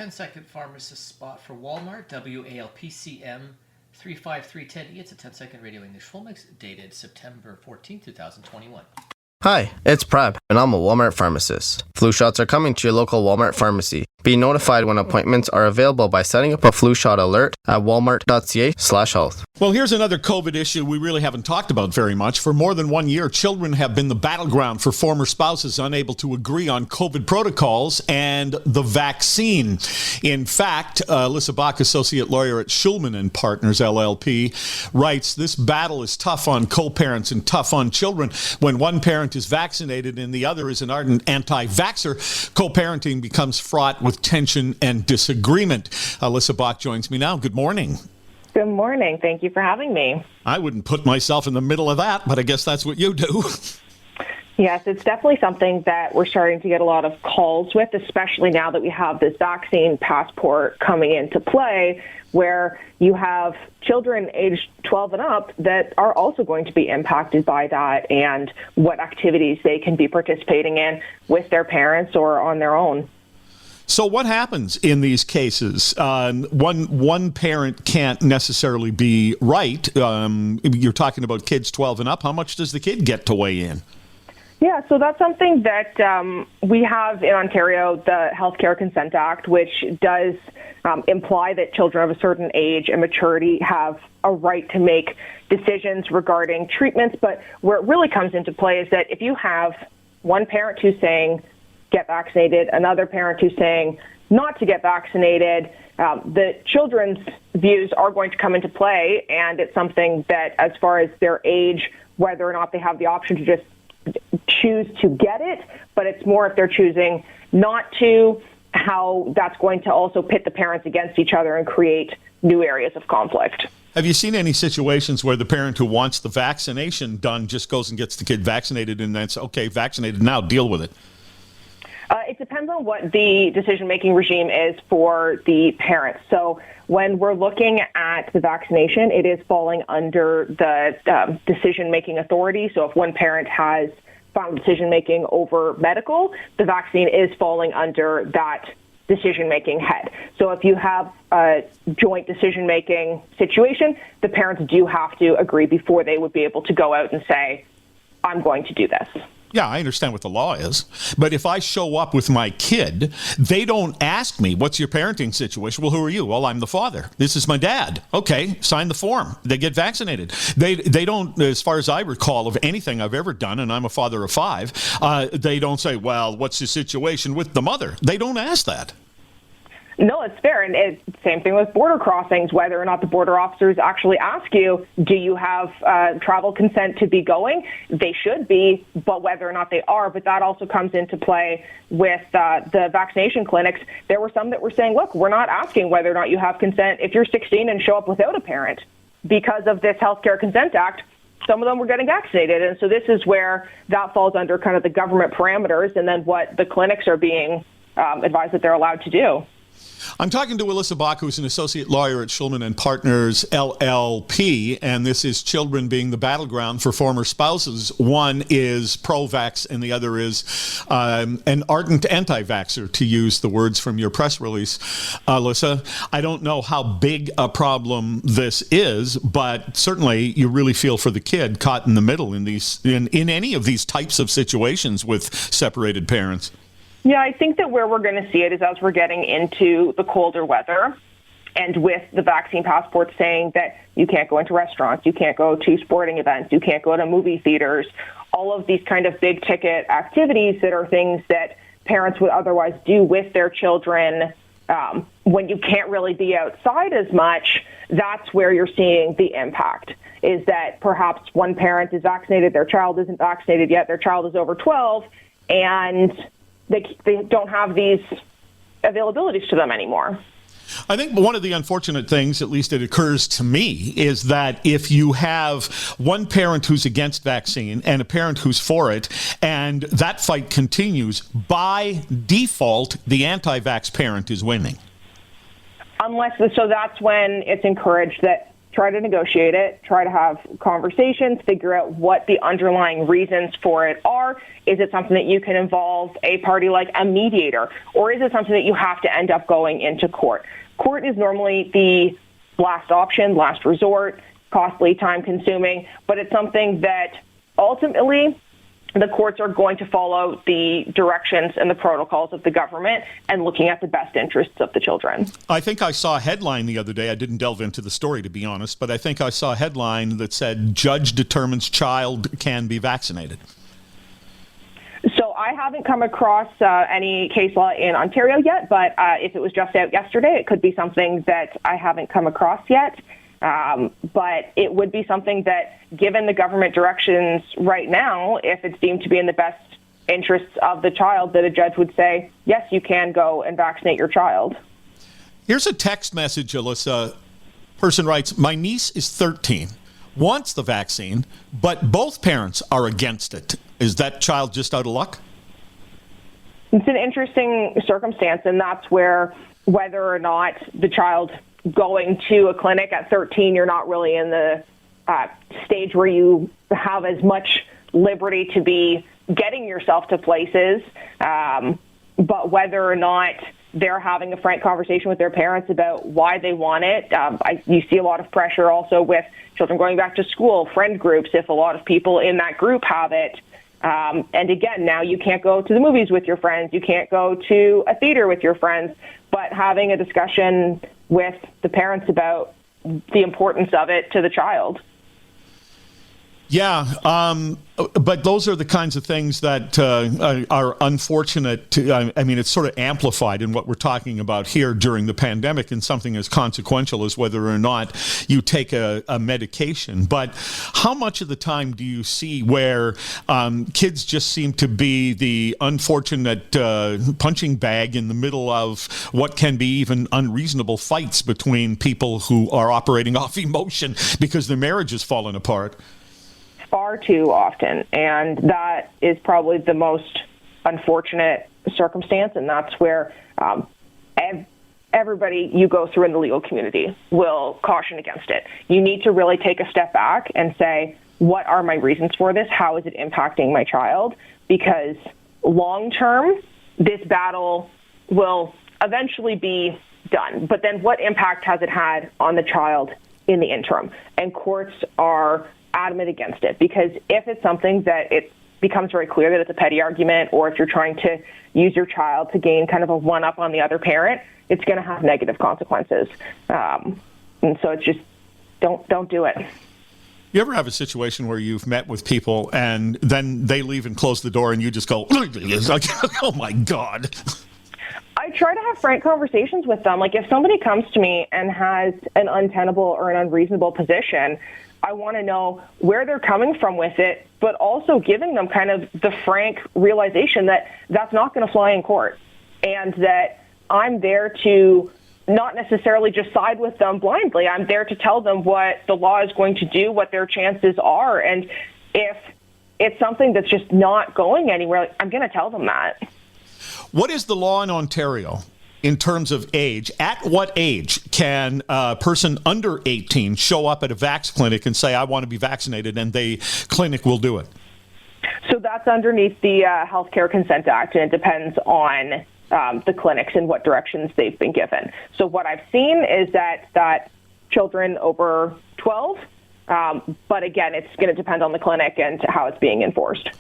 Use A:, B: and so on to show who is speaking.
A: 10-second pharmacist spot for Walmart, WALPCM 35310E. It's a 10-second radio English full mix dated September 14, 2021.
B: Hi, it's Prab, and I'm a Walmart pharmacist. Flu shots are coming to your local Walmart pharmacy. Be notified when appointments are available by setting up a flu shot alert at walmart.ca/health.
C: Well, here's another COVID issue we really haven't talked about very much. For more than 1 year, children have been the battleground for former spouses unable to agree on COVID protocols and the vaccine. In fact, Alyssa Bach, associate lawyer at Shulman Partners LLP, writes, this battle is tough on co-parents and tough on children. When one parent is vaccinated and the other is an ardent anti-vaxxer, co-parenting becomes fraught with tension and disagreement. Alyssa Bach joins me now. Good morning.
D: Good morning. Thank you for having me.
C: I wouldn't put myself in the middle of that, but I guess that's what you do.
D: Yes, it's definitely something that we're starting to get a lot of calls with, especially now that we have this vaccine passport coming into play, where you have children aged 12 and up that are also going to be impacted by that and what activities they can be participating in with their parents or on their own.
C: So what happens in these cases? One parent can't necessarily be right. You're talking about kids 12 and up. How much does the kid get to weigh in?
D: Yeah, so that's something that we have in Ontario, the Healthcare Consent Act, which does imply that children of a certain age and maturity have a right to make decisions regarding treatments. But where it really comes into play is that if you have one parent who's saying, get vaccinated, another parent who's saying not to get vaccinated, the children's views are going to come into play, and it's something that, as far as their age, whether or not they have the option to just choose to get it, but it's more if they're choosing not to, how that's going to also pit the parents against each other and create new areas of conflict.
C: Have you seen any situations where the parent who wants the vaccination done just goes and gets the kid vaccinated and that's, okay, vaccinated now, deal with it?
D: It depends on what the decision-making regime is for the parents. So when we're looking at the vaccination, it is falling under the decision-making authority. So if one parent has final decision-making over medical, the vaccine is falling under that decision-making head. So if you have a joint decision-making situation, the parents do have to agree before they would be able to go out and say, I'm going to do this.
C: Yeah, I understand what the law is. But if I show up with my kid, they don't ask me, what's your parenting situation? Well, who are you? Well, I'm the father. This is my dad. Okay, sign the form. They get vaccinated. They don't, as far as I recall of anything I've ever done, and I'm a father of 5, they don't say, well, what's the situation with the mother? They don't ask that.
D: No, it's fair. And it's same thing with border crossings, whether or not the border officers actually ask you, do you have travel consent to be going? They should be, but whether or not they are. But that also comes into play with the vaccination clinics. There were some that were saying, look, we're not asking whether or not you have consent if you're 16 and show up without a parent. Because of this Healthcare Consent Act, some of them were getting vaccinated. And so this is where that falls under kind of the government parameters and then what the clinics are being advised that they're allowed to do.
C: I'm talking to Alyssa Bach, who's an associate lawyer at Shulman Partners LLP, and this is children being the battleground for former spouses. One is pro-vax and the other is an ardent anti-vaxxer, to use the words from your press release. Alyssa, I don't know how big a problem this is, but certainly you really feel for the kid caught in the middle in any of these types of situations with separated parents.
D: Yeah, I think that where we're going to see it is as we're getting into the colder weather and with the vaccine passport saying that you can't go into restaurants, you can't go to sporting events, you can't go to movie theaters, all of these kind of big ticket activities that are things that parents would otherwise do with their children when you can't really be outside as much. That's where you're seeing the impact, is that perhaps one parent is vaccinated, their child isn't vaccinated yet, their child is over 12, and they don't have these availabilities to them anymore.
C: I think one of the unfortunate things, at least it occurs to me, is that if you have one parent who's against vaccine and a parent who's for it, and that fight continues, by default, the anti-vax parent is winning.
D: So that's when it's encouraged that try to negotiate it, try to have conversations, figure out what the underlying reasons for it are. Is it something that you can involve a party like a mediator, or is it something that you have to end up going into court? Court is normally the last option, last resort, costly, time-consuming, but it's something that ultimately the courts are going to follow the directions and the protocols of the government and looking at the best interests of the children.
C: I think I saw a headline the other day. I didn't delve into the story, to be honest, but I think I saw a headline that said, "Judge determines child can be vaccinated."
D: So I haven't come across any case law in Ontario yet, but if it was just out yesterday, it could be something that I haven't come across yet. But it would be something that, given the government directions right now, if it's deemed to be in the best interests of the child, that a judge would say, yes, you can go and vaccinate your child.
C: Here's a text message, Alyssa. Person writes, "My niece is 13, wants the vaccine, but both parents are against it. Is that child just out of luck?"
D: It's an interesting circumstance, and that's where whether or not the child going to a clinic at 13, you're not really in the stage where you have as much liberty to be getting yourself to places, but whether or not they're having a frank conversation with their parents about why they want it. You see a lot of pressure also with children going back to school, friend groups, if a lot of people in that group have it. And again, now you can't go to the movies with your friends, you can't go to a theater with your friends, but having a discussion with the parents about the importance of it to the child.
C: Yeah, but those are the kinds of things that are unfortunate. I mean, it's sort of amplified in what we're talking about here during the pandemic and something as consequential as whether or not you take a medication. But how much of the time do you see where kids just seem to be the unfortunate punching bag in the middle of what can be even unreasonable fights between people who are operating off emotion because their marriage has fallen apart?
D: Far too often, and that is probably the most unfortunate circumstance, and that's where everybody you go through in the legal community will caution against it. You need to really take a step back and say, what are my reasons for this? How is it impacting my child? Because long term, this battle will eventually be done, but then what impact has it had on the child in the interim? And courts are adamant against it, because if it's something that it becomes very clear that it's a petty argument, or if you're trying to use your child to gain kind of a one-up on the other parent, it's going to have negative consequences. And so it's just, don't do it.
C: You ever have a situation where you've met with people and then they leave and close the door and you just go, like, oh my God.
D: I try to have frank conversations with them. Like, if somebody comes to me and has an untenable or an unreasonable position, I want to know where they're coming from with it, but also giving them kind of the frank realization that that's not going to fly in court, and that I'm there to not necessarily just side with them blindly. I'm there to tell them what the law is going to do, what their chances are, and if it's something that's just not going anywhere, I'm going to tell them that.
C: What is the law in Ontario in terms of age? At what age can a person under 18 show up at a vax clinic and say, I want to be vaccinated, and the clinic will do it?
D: So that's underneath the Healthcare Consent Act, and it depends on the clinics and what directions they've been given. So what I've seen is that children over 12, but again, it's going to depend on the clinic and how it's being enforced.